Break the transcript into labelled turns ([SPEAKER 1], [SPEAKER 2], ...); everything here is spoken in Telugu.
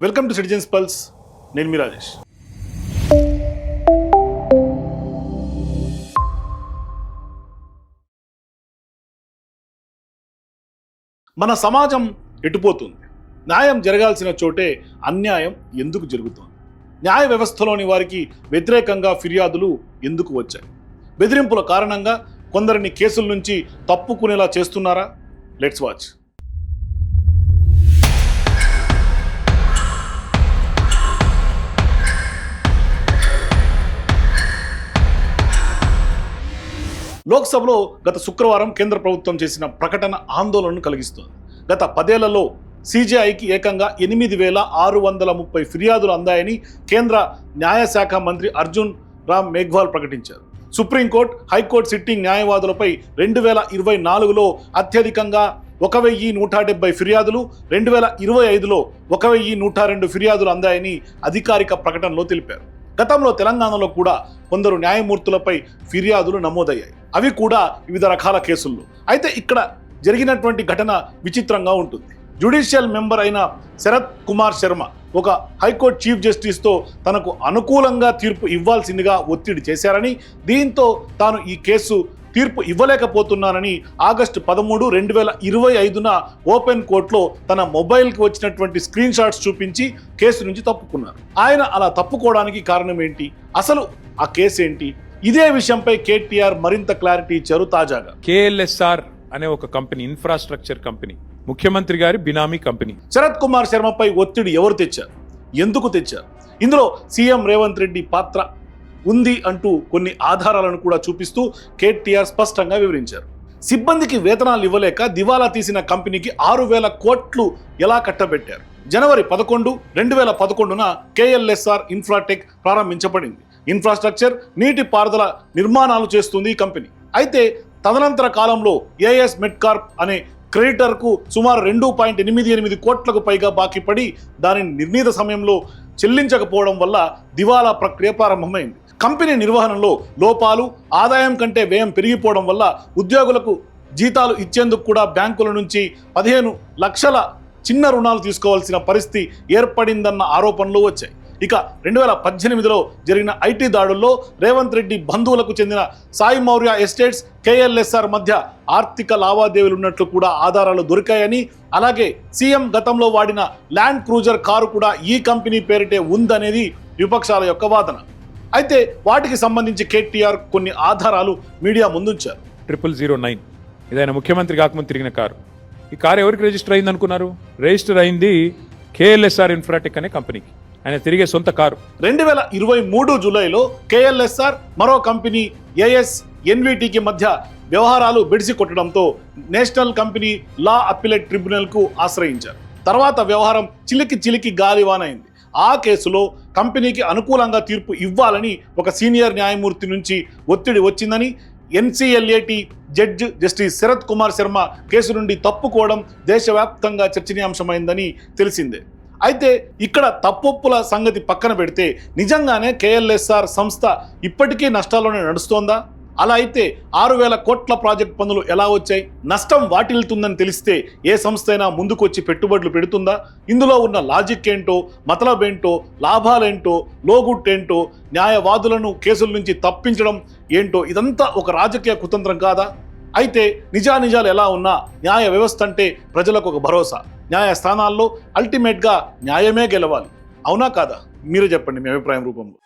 [SPEAKER 1] Welcome to citizens pulse. నేను మీ రాజేష్. మన సమాజం ఎటుపోతుంది? న్యాయం జరగాల్సిన చోటే అన్యాయం ఎందుకు జరుగుతోంది? న్యాయ వ్యవస్థలోని వారికి వ్యతిరేకంగా ఫిర్యాదులు ఎందుకు వచ్చాయి? బెదిరింపుల కారణంగా కొందరిని కేసుల నుంచి తప్పుకునేలా చేస్తున్నారా? Let's watch. లోక్సభలో గత శుక్రవారం కేంద్ర ప్రభుత్వం చేసిన ప్రకటన ఆందోళనను కలిగిస్తోంది. గత 10 ఏళ్లలో సిజేఐకి ఏకంగా 8,630 ఫిర్యాదులు అందాయని కేంద్ర న్యాయశాఖ మంత్రి అర్జున్ రామ్ మేఘ్వాల్ ప్రకటించారు. సుప్రీంకోర్టు, హైకోర్టు సిట్టింగ్ న్యాయవాదులపై 2024లో అత్యధికంగా 1,170 ఫిర్యాదులు, 2025లో 1,102 ఫిర్యాదులు అందాయని అధికారిక ప్రకటనలో తెలిపారు. గతంలో తెలంగాణలో కూడా కొందరు న్యాయమూర్తులపై ఫిర్యాదులు నమోదయ్యాయి. అవి కూడా వివిధ రకాల కేసుల్లో. అయితే ఇక్కడ జరిగినటువంటి ఘటన విచిత్రంగా ఉంటుంది. జ్యుడిషియల్ మెంబర్ అయిన శరత్ కుమార్ శర్మ ఒక హైకోర్టు చీఫ్ జస్టిస్తో తనకు అనుకూలంగా తీర్పు ఇవ్వాల్సిందిగా ఒత్తిడి చేశారని, దీంతో తాను ఈ కేసు తీర్పు ఇవ్వలేకపోతున్నానని ఆగస్టు 13, 2025న ఓపెన్ కోర్టులో తన మొబైల్కి వచ్చినటువంటి స్క్రీన్ షాట్స్ చూపించి కేసు నుంచి తప్పుకున్నారు. ఆయన అలా తప్పుకోవడానికి కారణం ఏంటి? అసలు ఆ కేసు ఏంటి? ఇదే విషయంపై కేటీఆర్ మరింత క్లారిటీ ఇచ్చారు తాజాగా.
[SPEAKER 2] కేఎల్ఎస్ఆర్ అనే ఒక కంపెనీ, ఇన్ఫ్రాస్ట్రక్చర్ కంపెనీ, ముఖ్యమంత్రి గారి బినామీ కంపెనీ.
[SPEAKER 1] శరత్ కుమార్ శర్మపై ఒత్తిడి ఎవరు తెచ్చారు? ఎందుకు తెచ్చారు? ఇందులో సీఎం రేవంత్ రెడ్డి పాత్ర ఉంది అంటూ కొన్ని ఆధారాలను కూడా చూపిస్తూ కేటీఆర్ స్పష్టంగా వివరించారు. సిబ్బందికి వేతనాలు ఇవ్వలేక దివాలా తీసిన కంపెనీకి 6,000 కోట్లు ఎలా కట్టబెట్టారు? జనవరి 11, 2011న కేఎల్ఎస్ఆర్ ఇన్ఫ్రాటెక్ ప్రారంభించబడింది. ఇన్ఫ్రాస్ట్రక్చర్, నీటి పారుదల నిర్మాణాలు చేస్తుంది ఈ కంపెనీ. అయితే తదనంతర కాలంలో ఏఎస్ మెడ్కార్ప్ అనే క్రెడిటర్కు సుమారు 2.88 కోట్లకు పైగా బాకీ పడి దానిని నిర్ణీత సమయంలో చెల్లించకపోవడం వల్ల దివాలా ప్రక్రియ ప్రారంభమైంది. కంపెనీ నిర్వహణలో లోపాలు, ఆదాయం కంటే వ్యయం పెరిగిపోవడం వల్ల ఉద్యోగులకు జీతాలు ఇచ్చేందుకు కూడా బ్యాంకుల నుంచి 15 లక్షల చిన్న రుణాలు తీసుకోవాల్సిన పరిస్థితి ఏర్పడిందన్న ఆరోపణలు వచ్చాయి. ఇక 2018లో జరిగిన ఐటీ దాడుల్లో రేవంత్ రెడ్డి బంధువులకు చెందిన సాయి మౌర్య ఎస్టేట్స్, కేఎల్ఎస్ఆర్ మధ్య ఆర్థిక లావాదేవీలు ఉన్నట్లు కూడా ఆధారాలు దొరికాయని, అలాగే సీఎం గతంలో వాడిన ల్యాండ్ క్రూజర్ కారు కూడా ఈ కంపెనీ పేరిటే ఉందనేది విపక్షాల యొక్క వాదన. అయితే వాటికి సంబంధించి కేటీఆర్ కొన్ని ఆధారాలు మీడియా ముందుంచారు.
[SPEAKER 2] 0009 ఇది ఆయన ముఖ్యమంత్రి కాకముందు తిరిగిన కారు. ఈ కారు ఎవరికి రిజిస్టర్ అయింది అనుకున్నారు? రిజిస్టర్ అయింది కేఎల్ఎస్ఆర్ ఇన్ఫ్రాటెక్ అనే కంపెనీకి. ఆయన తిరిగే సొంత కారు.
[SPEAKER 1] 2023 జూలైలో కేఎల్ఎస్ఆర్ మరో కంపెనీ ఏఎస్ఎన్విటికి మధ్య వ్యవహారాలు బెడిసి కొట్టడంతో నేషనల్ కంపెనీ లా అప్పీలేట్ ట్రిబ్యునల్కు ఆశ్రయించారు. తర్వాత వ్యవహారం చిలికి గాలివానైంది. ఆ కేసులో కంపెనీకి అనుకూలంగా తీర్పు ఇవ్వాలని ఒక సీనియర్ న్యాయమూర్తి నుంచి ఒత్తిడి వచ్చిందని, NCLAT judge justice Sharat Kumar Sharma case నుండి తప్పుకోవడం దేశవ్యాప్తంగా చర్చనీయాంశమైందని తెలిసిందే. అయితే ఇక్కడ తప్పొప్పుల సంగతి పక్కన పెడితే నిజంగానే కేఎల్ఎస్ఆర్ సంస్థ ఇప్పటికీ నష్టాల్లోనే నడుస్తోందా? అలా అయితే 6,000 కోట్ల ప్రాజెక్ట్ పనులు ఎలా వచ్చాయి? నష్టం వాటిల్తుందని తెలిస్తే ఏ సంస్థ అయినా ముందుకొచ్చి పెట్టుబడులు పెడుతుందా? ఇందులో ఉన్న లాజిక్ ఏంటో, మతలబ్ ఏంటో, లాభాలేంటో, లోగుట్టేంటో, న్యాయవాదులను కేసుల నుంచి తప్పించడం ఏంటో, ఇదంతా ఒక రాజకీయ కుతంత్రం కాదా? అయితే నిజానిజాలు ఎలా ఉన్నా న్యాయ వ్యవస్థ అంటే ప్రజలకు ఒక భరోసా. న్యాయస్థానాల్లో అల్టిమేట్గా న్యాయమే గెలవాలి. అవునా కాదా? మీరే చెప్పండి మీ అభిప్రాయం రూపంలో.